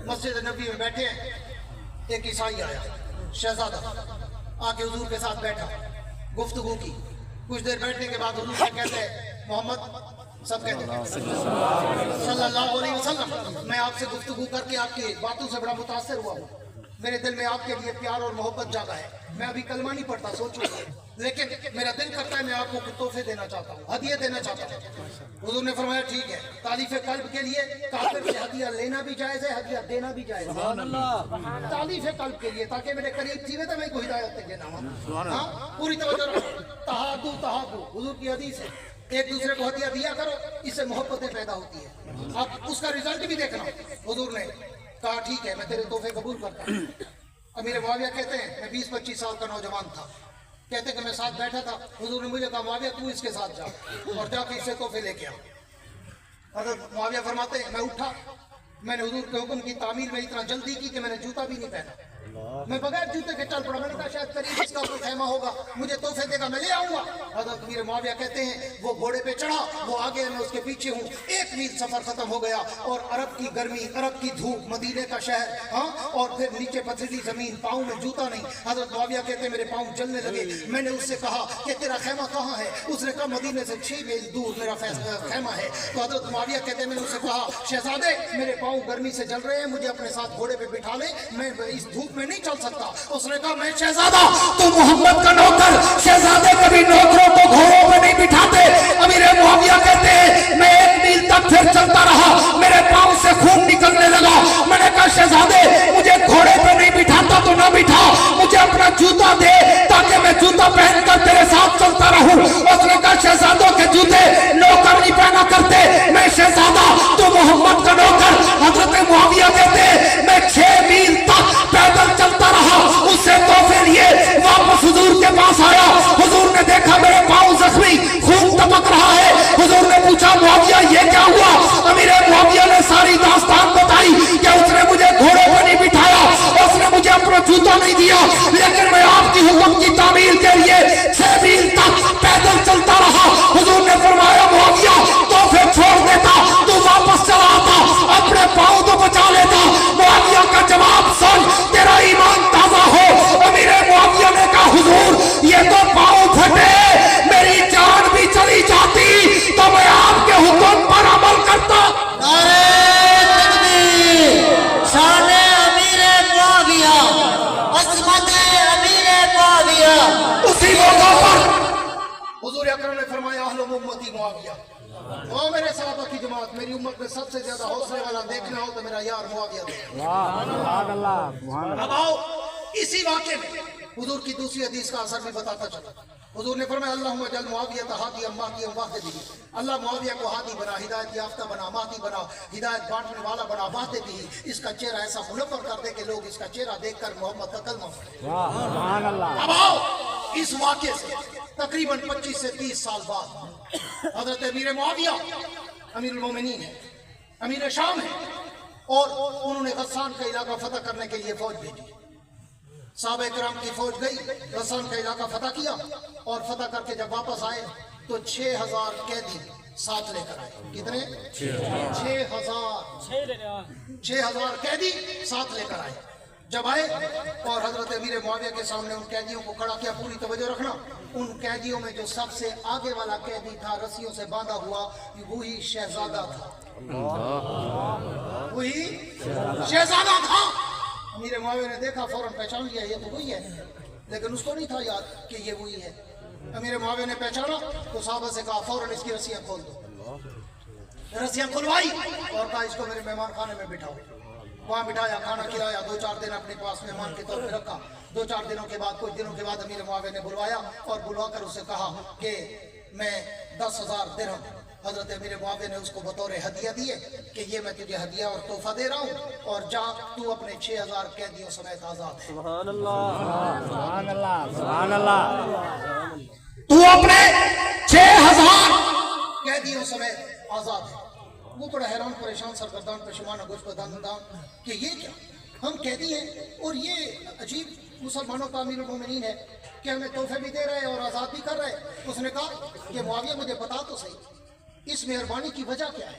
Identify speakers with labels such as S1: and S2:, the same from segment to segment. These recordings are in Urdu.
S1: مسجد نبی میں بیٹھے ہیں، ایک عیسائی آیا شہزادہ، آکے حضور کے ساتھ بیٹھا، گفتگو کی، کچھ دیر بیٹھنے کے بعد حضور سے کہتے ہیں محمد، سب کہتے ہیں صلی اللہ علیہ وسلم، میں آپ سے گفتگو کر کے آپ کی باتوں سے بڑا متاثر ہوا ہوں، میرے دل میں آپ کے لیے پیار اور محبت جاگا ہے، میں ابھی کلمہ نہیں پڑھتا سوچوں گا، لیکن میرا دل کرتا ہے میں آپ کو کچھ تحفے دینا چاہتا ہوں، ہدیے دینا چاہتا ہوں۔ حضور نے فرمایا ٹھیک ہے، تالیف قلب کے لیے کافر سے ہدیہ لینا بھی جائز ہے، ہدیہ دینا بھی جائز ہے، تالیف قلب کے لیے، تاکہ میرے قریب تھی تو میں کو ہدایت دے دینا ہوں۔ ہاں پوری توجہ رکھو، تہادو تہادو حضور کی حدیث ہے، ایک دوسرے کو ہدیہ دیا کرو، اس سے محبتیں پیدا ہوتی ہیں، اب اس کا رزلٹ بھی دیکھنا۔ حضور نے کہا ٹھیک ہے میں تیرے تحفے قبول کرتا ہوں۔ امیر معاویہ کہتے ہیں میں 20-25 سال کا نوجوان تھا، کہتے کہ میں ساتھ بیٹھا تھا، حضور نے مجھے کہا معاویہ تو اس کے ساتھ جا اور جا کے اسے تحفے لے کے آ۔ حضرت معاویہ فرماتے ہیں میں اٹھا، میں نے حضور کے حکم کی تعمیل میں اتنا جلدی کی کہ میں نے جوتا بھی نہیں پہنا، میں بغیر جوتے کے چل پڑا، میں نے کہا شاید قریب اس کا کوئی خیمہ ہوگا مجھے تحفے دے گا میں لے آؤں گا۔ حضرت امیر معاویہ کہتے ہیں وہ گھوڑے پہ چڑھا، وہ آگے میں اس کے پیچھے ہوں، 1 میل سفر ختم ہو گیا اور عرب کی گرمی، عرب کی دھوپ، مدینے کا شہر، ہاں اور پھر نیچے پتھریلی زمین، پاؤں میں جوتا نہیں۔ حضرت معاویہ کہتے ہیں میرے پاؤں جلنے لگے، میں نے اس سے کہا کہ تیرا خیمہ کہاں ہے؟ اس نے کہا مدینے سے 6 میل دور میرا خیمہ ہے۔ تو حضرت معاویہ کہتے ہیں میں نے اس سے کہا شہزادے میرے پاؤں گرمی سے جل رہے ہیں، مجھے اپنے ساتھ گھوڑے پہ بٹھا لے، میں اس دھوپ میں نہیں چل سکتا۔ اس نے کہا میں شہزادہ تو محمد کا نوکر، شہزادے کبھی نوکروں کو گھوڑوں پہ نہیں بٹھاتے۔ امیر معاویہ کہتے ہیں میں 1 میل تک پھر چلتا رہا، میرے پاؤں سے خون نکلنے لگا، میں نے کہا شہزادے مجھے گھوڑے پہ نہیں بٹھاتا تو نہ بٹھا، مجھے اپنا جوتا دے تاکہ میں جوتا پہن کر تیرے ساتھ چلتا رہوں۔ اس نے کہا شہزادوں کے جوتے نوکر نہیں پہنا کرتے، میں شہزادہ تو محمد کا نوکر۔ حضرت معاویہ کہتے ہیں میں 6 میل تک پیدل چلتا رہا، اس سے تحفے لیے واپس حضور کے پاس آیا، حضور نے دیکھا میرے پاؤں زخمی، خون ٹپک رہا ہے، حضور نے پوچھا معاویہ یہ کیا ہوا؟ امیر معاویہ نے ساری داستان بتائی کہ اس نے مجھے گھوڑے پہ نہیں بٹھایا، اس نے مجھے اپنا جوتا نہیں دیا، لیکن میں آپ کی حکم کی تعمیل کے لیے 6 میل تک پیدل چلتا رہا۔ حضور نے فرمایا معاویہ تحفے چھوڑ دیتا تو واپس چلا آتا، اپنے پاؤں تو بچا لیتا۔ معاویہ کا جواب سن تیرا ایمان تازہ ہو۔ امیر معاویہ نے کہا حضور یہ تو پاؤں پھٹے، میری جان بھی چلی جاتی تو میں آپ کے حکم پر عمل کرتا۔
S2: نعرہ تکبیر، شان امیر معاویہ، عظمت امیر معاویہ۔
S1: اسی موقع پر حضور اکرم نے فرمایا اہل امتی معاویہ، وہ میرے صحابہ کی جماعت، میری امت میں سب سے زیادہ حوصلے والا دیکھنا ہو تو میرا یار معاویہ دے۔ اب آؤ اسی واقعے میں حضور کی دوسری حدیث کا اثر بھی بتاتا چلا۔ حضور نے فرمایا اللہم اجعل معاویہ ہادیا مہدیا واہدی، اللہ معاویہ کو ہادی بنا، ہدایت یافتہ بنا، مہدی بنا، ہدایت بانٹنے والا بنا، واہدی، اس کا چہرہ ایسا منور کر دے کہ لوگ اس کا چہرہ دیکھ کر محمد کا کلمہ پڑھیں۔ اب آؤ اس واقعے سے تقریباً 25 سے 30 سال بعد حضرت امیر معاویہ امیر المومنین ہے، امیر شام ہے، اور انہوں نے غسان کا علاقہ فتح کرنے کے لیے فوج بھیجی۔ صحابہ کرام کی فوج گئی، غسان کا علاقہ فتح کیا، اور فتح کر کے جب واپس آئے تو 6000 قیدی ساتھ لے کر آئے۔ کتنے؟ 6000 قیدی ساتھ لے کر آئے۔ جب آئے اور حضرت امیر معاویہ کے سامنے ان قیدیوں کو کھڑا کیا، پوری توجہ رکھنا، ان قیدیوں میں جو سب سے آگے والا قیدی تھا رسیوں سے باندھا ہوا، وہی شہزادہ تھا، وہی شہزادہ تھا۔ امیر معاویہ نے دیکھا، فوراً پہچان لیا یہ تو وہی ہے، لیکن اس کو نہیں تھا یاد کہ یہ وہی ہے۔ امیر معاویہ نے پہچانا تو صحابہ سے کہا فوراً اس کی رسیاں کھول دو۔ رسیاں کھلوائی اور کہا اس کو میرے مہمان خانے میں بٹھاؤ۔ وہاں بٹھایا، کھانا کھلایا، 2-4 دن اپنے پاس مہمان کے طور پہ رکھا۔ 2-4 دنوں کے بعد، کچھ دنوں کے بعد امیر معاویہ نے بلوایا اور بلوا کر اسے کہا کہ میں 10,000 درہم، حضرت امیر معاویہ نے اس کو بطور ہدیہ دیے کہ یہ میں تجھے ہدیہ اور تحفہ دے رہا ہوں، اور جا تو اپنے 6000 قیدیوں سمیت آزاد ہے۔
S3: سبحان اللہ، سبحان اللہ، سبحان اللہ۔
S1: تو اپنے 6000 قیدیوں سمیت آزاد ہے۔ وہ بڑا حیران پریشان سرگردان پشیمان گوش بدان کہ یہ کیا، ہم قیدی ہیں اور یہ عجیب مسلمانوں کا امیر المومنین ہے کہ ہمیں تحفے بھی دے رہے اور آزاد بھی کر رہے۔ اس نے کہا کہ معاویہ مجھے بتا تو صحیح اس مہربانی کی وجہ کیا ہے؟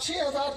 S1: 6000